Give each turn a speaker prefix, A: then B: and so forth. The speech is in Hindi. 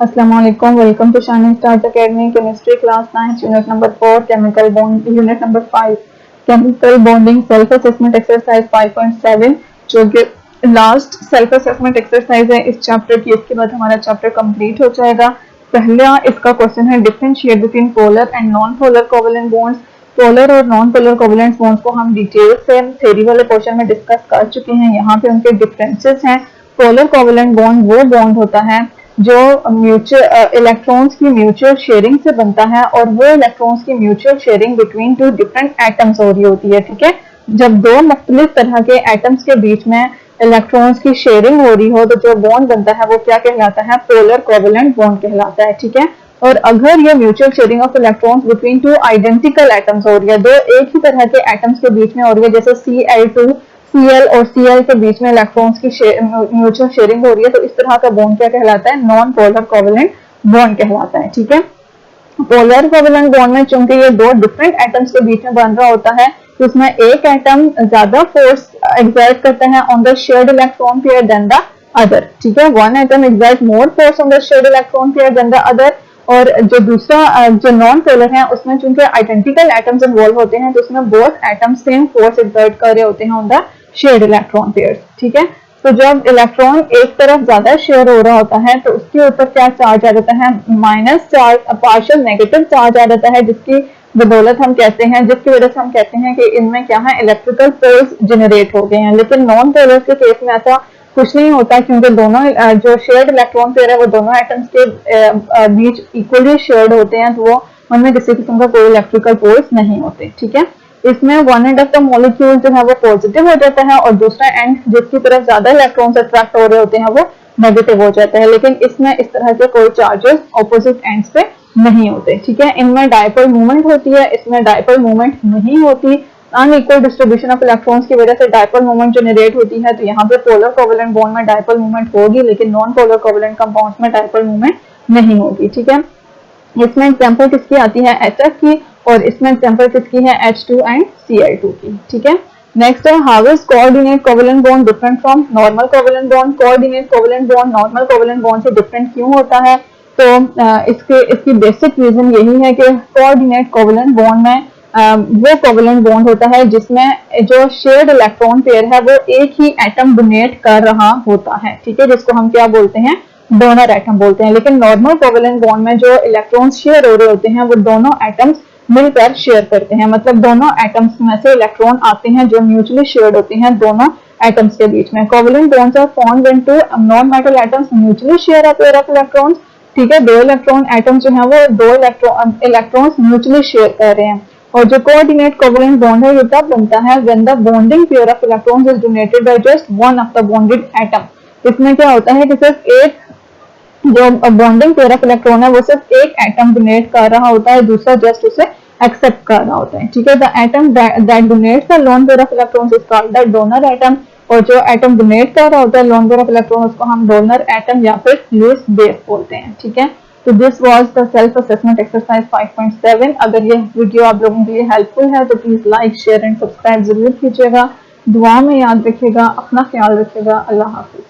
A: अस्सलामुअलैकुम, welcome to shining stars academy. Chemistry class 9 unit number 4 chemical bond, unit number 5 chemical bonding self assessment exercise 5.7 जो कि लास्ट सेल्फ असेसमेंट एक्सरसाइज है इस चैप्टर की। इसके बाद हमारा चैप्टर कंप्लीट हो जाएगा। पहला इसका क्वेश्चन है differentiate between polar and non polar covalent bonds. Polar और नॉन पोलर कोवेलेंट बॉन्ड्स को हम डिटेल से थ्योरी वाले पोर्शन में डिस्कस कर चुके हैं। यहाँ पे उनके डिफरेंसेस हैं। पोलर कोवेलेंट बॉन्ड वो बॉन्ड होता है जो म्यूचुअल इलेक्ट्रॉन्स की म्यूचुअल शेयरिंग से बनता है, और वो इलेक्ट्रॉन्स की mutual sharing between two different atoms हो रही होती है। ठीक है, जब दो मुख्तलिफ तरह के एटम्स के बीच में इलेक्ट्रॉन्स की शेयरिंग हो रही हो तो जो बॉन्ड बनता है वो क्या कहलाता है? पोलर कोवेलेंट बॉन्ड कहलाता है। ठीक है, और अगर ये mutual sharing of electrons between two identical atoms हो रही है, दो एक ही तरह के एटम्स के बीच में हो रही है, जैसे Cl2 Cl और Cl के बीच में इलेक्ट्रॉन्स की म्यूचुअल शेयरिंग हो रही है, तो इस तरह का बॉन्ड क्या कहलाता है? नॉन पोलर कोवेलेंट बॉन्ड कहलाता है। ठीक है, पोलर कोवेलेंट बॉन्ड में चूंकि ये दो डिफरेंट एटम्स के बीच में बन रहा होता है, तो उसमें एक एटम ज्यादा फोर्स एक्सर्ट करता है on the shared electron pair than the other. ठीक है, one atom exert more force on the shared electron pair than the other, और जो दूसरा जो नॉन पोलर है उसमें चूंकि आइडेंटिकल एटम्स इन्वॉल्व होते हैं, तो उसमें both atoms same force exert कर रहे होते हैं on the shared electron pairs. ठीक है, तो जब इलेक्ट्रॉन एक तरफ ज्यादा शेयर हो रहा होता है तो उसके ऊपर क्या चार्ज आ जाता है? Minus charge, partial negative charge आ जाता है, जिसकी बदौलत हम कहते हैं, जिसकी वजह से हम कहते हैं कि इनमें क्या है? इलेक्ट्रिकल पोल्स जनरेट हो गए हैं। लेकिन नॉन पोलर के केस में ऐसा कुछ नहीं होता, क्योंकि दोनों जो शेयर्ड इलेक्ट्रॉन पेयर है वो दोनों एटम्स के बीच इक्वली शेयर्ड होते हैं, तो वो उनमें किसी किस्म का कोई इलेक्ट्रिकल पोल्स नहीं होते। ठीक है, इसमें one end of the molecule जो है वो पॉजिटिव हो जाता है, और दूसरा एंड जिसकी तरफ ज्यादा इलेक्ट्रॉन्स अट्रैक्ट हो रहे होते हैं वो नेगेटिव हो जाता है। लेकिन इसमें इस तरह के कोई चार्जेस ऑपोजिट एंड्स पे नहीं होते। ठीक है, इनमें डायपोल मूवमेंट होती है, इसमें डायपोल मूवमेंट नहीं होती। अनइक्वल डिस्ट्रीब्यूशन ऑफ इलेक्ट्रॉन्स की वजह से डायपोल मूवमेंट जनरेट होती है, तो यहाँ पे पोलर कोवेलेंट बॉन्ड में डायपोल मूवमेंट होगी, लेकिन नॉन पोलर कोवेलेंट कंपाउंड्स में डायपोल मूवमेंट नहीं होगी। ठीक है, इसमें एग्जांपल किसकी आती है? HF की, और इसमें एग्जांपल किसकी है? H2 एंड Cl2 की। ठीक है, नेक्स्ट है how is coordinate covalent bond different from normal covalent bond. Coordinate covalent bond normal covalent bond से डिफरेंट क्यों होता है? तो इसकी बेसिक रीजन यही है कि कोऑर्डिनेट कोवेलेंट बॉन्ड में वो कोवेलेंट बॉन्ड होता है जिसमें जो शेयर्ड इलेक्ट्रॉन पेयर है वो एक ही एटम डोनेट कर रहा होता है। ठीक है, जिसको हम क्या बोलते हैं? डोनर एटम बोलते हैं। लेकिन नॉर्मल कोवेलेंट बॉन्ड में जो इलेक्ट्रॉन्स शेयर हो रहे होते हैं वो दोनों एटम्स मिलकर शेयर करते हैं, मतलब दोनों एटम्स में से इलेक्ट्रॉन आते हैं जो म्यूचुअली शेयर्ड होते हैं दोनों एटम्स के बीच में। Covalent bonds are formed when two non metal atoms mutually share a pair of electrons. ठीक है, दो इलेक्ट्रॉन एटम्स जो हैं वो दो इलेक्ट्रॉन्स म्यूचुअली शेयर कर रहे हैं। और जो कोऑर्डिनेट कोवेलेंट बॉन्ड है ये तब बनता है when the bonding pair of electrons is donated by just one of the bonded atom. इसमें क्या होता है कि सिर्फ एक जो बॉन्डिंग पेयर ऑफ इलेक्ट्रॉन है वो सिर्फ एक एटम डोनेट कर रहा होता है, दूसरा जस्ट उसे एक्सेप्ट कर रहा होता है। ठीक है, the atom that donates the lone pair of electrons is called the donor atom, और जो एटम डोनेट कर रहा होता है लोन पेयर ऑफ इलेक्ट्रॉन उसको हम डोनर एटम या फिर लुईस बेस बोलते हैं। ठीक है, तो this was the self assessment exercise 5.7। अगर ये वीडियो आप लोगों के लिए हेल्पफुल है तो please like, share and subscribe जरूर कीजिएगा। दुआ में याद रखिएगा, अपना ख्याल रखिएगा। अल्लाह हाफिज।